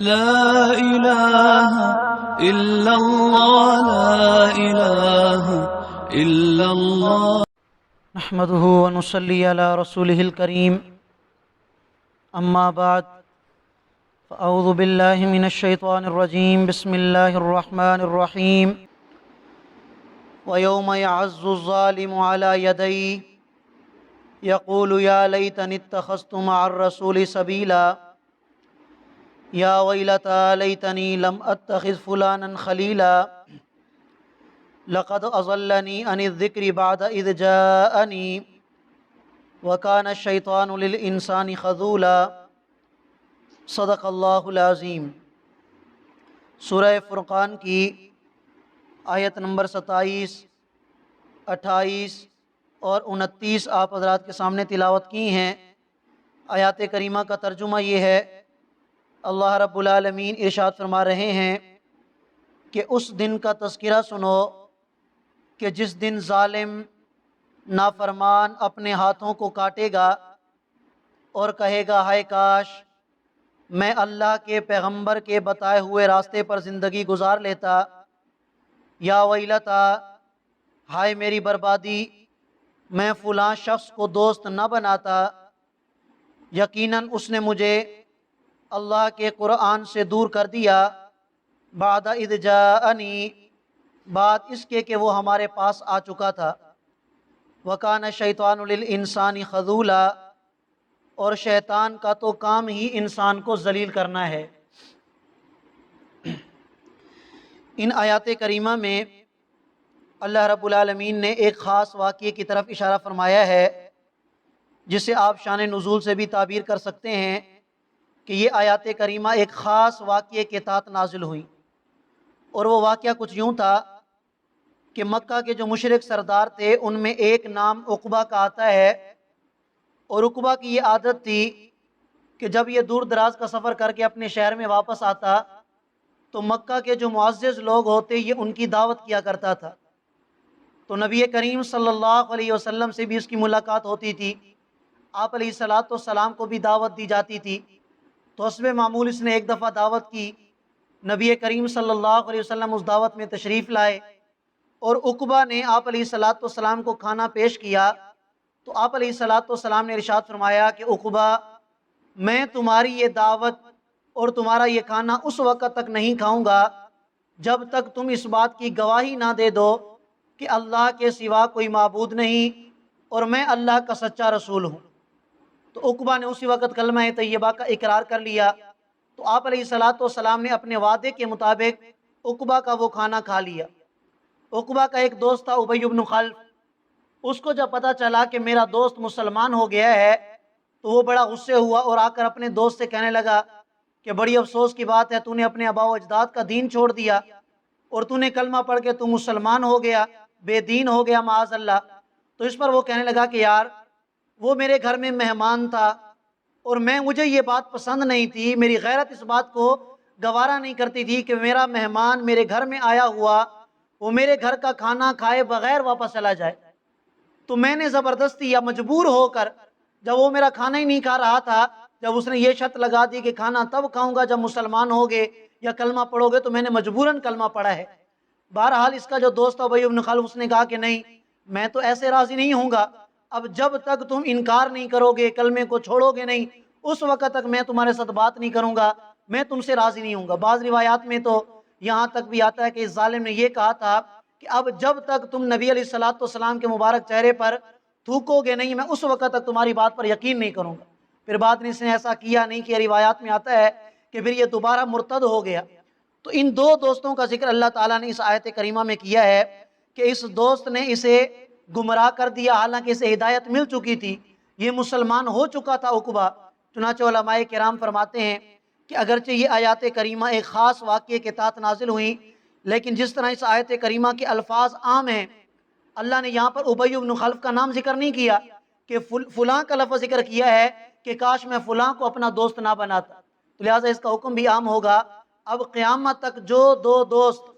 لا إله إلا الله لا إله إلا الله نحمده ونصلي على رسوله الكريم أما بعد فأعوذ بالله من الشيطان الرجيم بسم الله الرحمن الرحيم ويوم يعز الظالم على يديه يقول يا ليتني اتخذت مع الرسول سبيلا يا ويلتى ليتني لم أتخذ فلانا خليلا لقد أضلني عن الذكر بعد إذ جاءني وكان الشيطان للإنسان خذولا صدق اللہ العظیم۔ سورہ فرقان کی آیت نمبر 27، 28 اور 29 آپ حضرات کے سامنے تلاوت کی ہیں۔ آیات کریمہ کا ترجمہ یہ ہے، اللہ رب العالمین ارشاد فرما رہے ہیں کہ اس دن کا تذکرہ سنو کہ جس دن ظالم نافرمان اپنے ہاتھوں کو کاٹے گا اور کہے گا ہائے کاش میں اللہ کے پیغمبر کے بتائے ہوئے راستے پر زندگی گزار لیتا، یا ویلتا ہائے میری بربادی میں فلاں شخص کو دوست نہ بناتا، یقیناً اس نے مجھے اللہ کے قرآن سے دور کر دیا، بعد اذ جاءنی بعد اس کے کہ وہ ہمارے پاس آ چکا تھا، وکان الشیطان للانسان خذولا اور شیطان کا تو کام ہی انسان کو ذلیل کرنا ہے۔ ان آیات کریمہ میں اللہ رب العالمین نے ایک خاص واقعے کی طرف اشارہ فرمایا ہے، جسے آپ شان نزول سے بھی تعبیر کر سکتے ہیں کہ یہ آیات کریمہ ایک خاص واقعے کے تحت نازل ہوئی، اور وہ واقعہ کچھ یوں تھا کہ مکہ کے جو مشرک سردار تھے ان میں ایک نام عقبہ کا آتا ہے، اور عقبہ کی یہ عادت تھی کہ جب یہ دور دراز کا سفر کر کے اپنے شہر میں واپس آتا تو مکہ کے جو معزز لوگ ہوتے یہ ان کی دعوت کیا کرتا تھا، تو نبی کریم صلی اللہ علیہ وسلم سے بھی اس کی ملاقات ہوتی تھی، آپ علیہ السلام کو بھی دعوت دی جاتی تھی۔ تو حسب معمول اس نے ایک دفعہ دعوت کی، نبی کریم صلی اللہ علیہ وسلم اس دعوت میں تشریف لائے اور عقبہ نے آپ علیہ السلام کو کھانا پیش کیا، تو آپ علیہ السلام نے ارشاد فرمایا کہ عقبہ میں تمہاری یہ دعوت اور تمہارا یہ کھانا اس وقت تک نہیں کھاؤں گا جب تک تم اس بات کی گواہی نہ دے دو کہ اللہ کے سوا کوئی معبود نہیں اور میں اللہ کا سچا رسول ہوں۔ تو عقبہ نے اسی وقت کلمہ طیبہ کا اقرار کر لیا، تو آپ علیہ السلام نے اپنے وعدے کے مطابق عقبہ کا وہ کھانا کھا لیا۔ عقبہ کا ایک دوست تھا ابی بن خلف، اس کو جب پتہ چلا کہ میرا دوست مسلمان ہو گیا ہے تو وہ بڑا غصے ہوا اور آ کر اپنے دوست سے کہنے لگا کہ بڑی افسوس کی بات ہے، تو نے اپنے آباء و اجداد کا دین چھوڑ دیا اور تو نے کلمہ پڑھ کے تو مسلمان ہو گیا، بے دین ہو گیا معاذ اللہ۔ تو اس پر وہ کہنے لگا کہ یار وہ میرے گھر میں مہمان تھا اور مجھے یہ بات پسند نہیں تھی، میری غیرت اس بات کو گوارا نہیں کرتی تھی کہ میرا مہمان میرے گھر میں آیا ہوا وہ میرے گھر کا کھانا کھائے بغیر واپس چلا جائے، تو میں نے زبردستی یا مجبور ہو کر جب وہ میرا کھانا ہی نہیں کھا رہا تھا، جب اس نے یہ شرط لگا دی کہ کھانا تب کھاؤں گا جب مسلمان ہوگے یا کلمہ پڑھو گے، تو میں نے مجبوراً کلمہ پڑھا ہے۔ بہرحال اس کا جو دوست ابی بن خلف اس نے کہا کہ نہیں میں تو ایسے راضی نہیں ہوں گا، اب جب تک تم انکار نہیں کرو گے کلمے کو چھوڑو گے نہیں اس وقت تک میں تمہارے ساتھ بات نہیں کروں گا، میں تم سے راضی نہیں ہوں گا۔ بعض روایات میں تو یہاں تک بھی آتا ہے کہ اس ظالم نے یہ کہا تھا کہ اب جب تک تم نبی علیہ السلام کے مبارک چہرے پر تھوکو گے نہیں میں اس وقت تک تمہاری بات پر یقین نہیں کروں گا۔ پھر بعد میں اس نے ایسا کیا نہیں کہ روایات میں آتا ہے کہ پھر یہ دوبارہ مرتد ہو گیا۔ تو ان دو دوستوں کا ذکر اللہ تعالیٰ نے اس آیت کریمہ میں کیا ہے کہ اس دوست نے اسے گمراہ کر دیا، حالانکہ اسے ہدایت مل چکی تھی، یہ مسلمان ہو چکا تھا عقبہ۔ چنانچہ علماء کرام فرماتے ہیں کہ اگرچہ یہ آیات کریمہ ایک خاص واقعے کے تحت نازل ہوئیں، لیکن جس طرح اس آیت کریمہ کے الفاظ عام ہیں، اللہ نے یہاں پر ابی بن خلف کا نام ذکر نہیں کیا کہ فلاں کا لفظ ذکر کیا ہے کہ کاش میں فلاں کو اپنا دوست نہ بناتا، تو لہٰذا اس کا حکم بھی عام ہوگا۔ اب قیامت تک جو دو دوست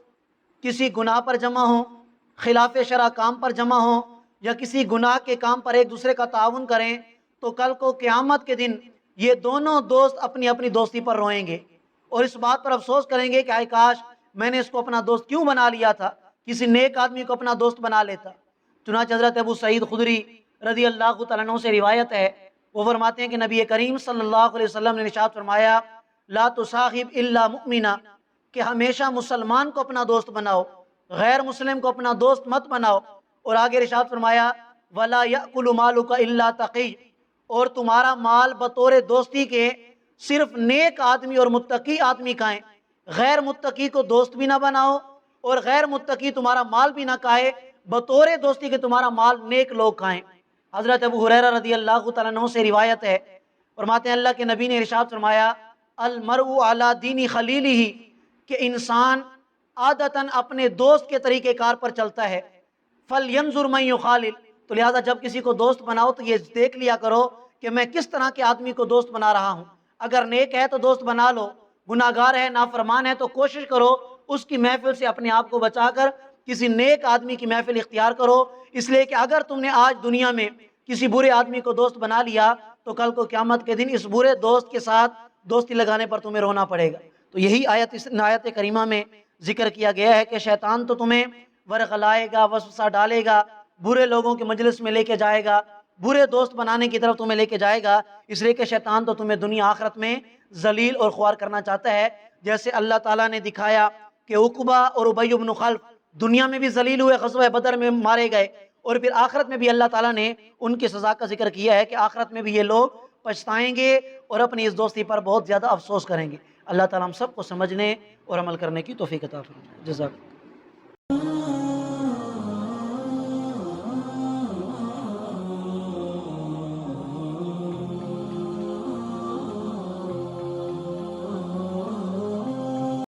کسی گناہ پر جمع ہوں، خلاف شرع کام پر جمع ہوں، یا کسی گناہ کے کام پر ایک دوسرے کا تعاون کریں، تو کل کو قیامت کے دن یہ دونوں دوست اپنی اپنی دوستی پر روئیں گے اور اس بات پر افسوس کریں گے کہ آئے کاش میں نے اس کو اپنا دوست کیوں بنا لیا تھا، کسی نیک آدمی کو اپنا دوست بنا لیتا۔ چنانچہ حضرت ابو سعید خدری رضی اللہ تعالیٰ عنہ سے روایت ہے، وہ فرماتے ہیں کہ نبی کریم صلی اللہ علیہ وسلم نے ارشاد فرمایا لا تصاحب الا مؤمنا، کہ ہمیشہ مسلمان کو اپنا دوست بناؤ، غیر مسلم کو اپنا دوست مت بناؤ۔ اور آگے ارشاد فرمایا ولا یأکل مالک الا تقی، اور تمہارا مال بطور دوستی کے صرف نیک آدمی اور متقی آدمی کھائیں، غیر متقی کو دوست بھی نہ بناؤ اور غیر متقی تمہارا مال بھی نہ کھائے، بطور دوستی کے تمہارا مال نیک لوگ کھائیں۔ حضرت ابو ہریرہ رضی اللہ تعالیٰ عنہ سے روایت ہے، فرماتے ہیں اللہ کے نبی نے ارشاد فرمایا المرء علی دین خلیلہ، کہ انسان عادتاً اپنے دوست کے طریقہ کار پر چلتا ہے، فَلْيَنْظُرْ مَنْ يُخَالِلْ، تو لہذا جب کسی کو دوست بناؤ تو یہ دیکھ لیا کرو کہ میں کس طرح کے آدمی کو دوست بنا رہا ہوں۔ اگر نیک ہے تو دوست بنا لو، گناہگار ہے نافرمان ہے تو کوشش کرو اس کی محفل سے اپنے آپ کو بچا کر کسی نیک آدمی کی محفل اختیار کرو، اس لیے کہ اگر تم نے آج دنیا میں کسی برے آدمی کو دوست بنا لیا تو کل کو قیامت کے دن اس برے دوست کے ساتھ دوستی لگانے پر تمہیں رونا پڑے گا۔ تو یہی آیت کریمہ میں ذکر کیا گیا ہے کہ شیطان تو تمہیں ورغلائے گا، وسوسہ ڈالے گا، برے لوگوں کے مجلس میں لے کے جائے گا، برے دوست بنانے کی طرف تمہیں لے کے جائے گا، اس لیے کہ شیطان تو تمہیں دنیا آخرت میں ذلیل اور خوار کرنا چاہتا ہے۔ جیسے اللہ تعالیٰ نے دکھایا کہ عقبہ اور ابی بن خلف دنیا میں بھی ذلیل ہوئے، غزوہ بدر میں مارے گئے، اور پھر آخرت میں بھی اللہ تعالیٰ نے ان کی سزا کا ذکر کیا ہے کہ آخرت میں بھی یہ لوگ پچھتائیں گے اور اپنی اس دوستی پر بہت زیادہ افسوس کریں گے۔ اللہ تعالیٰ ہم سب کو سمجھنے اور عمل کرنے کی توفیق عطا فرمائے۔ جزاک اللہ۔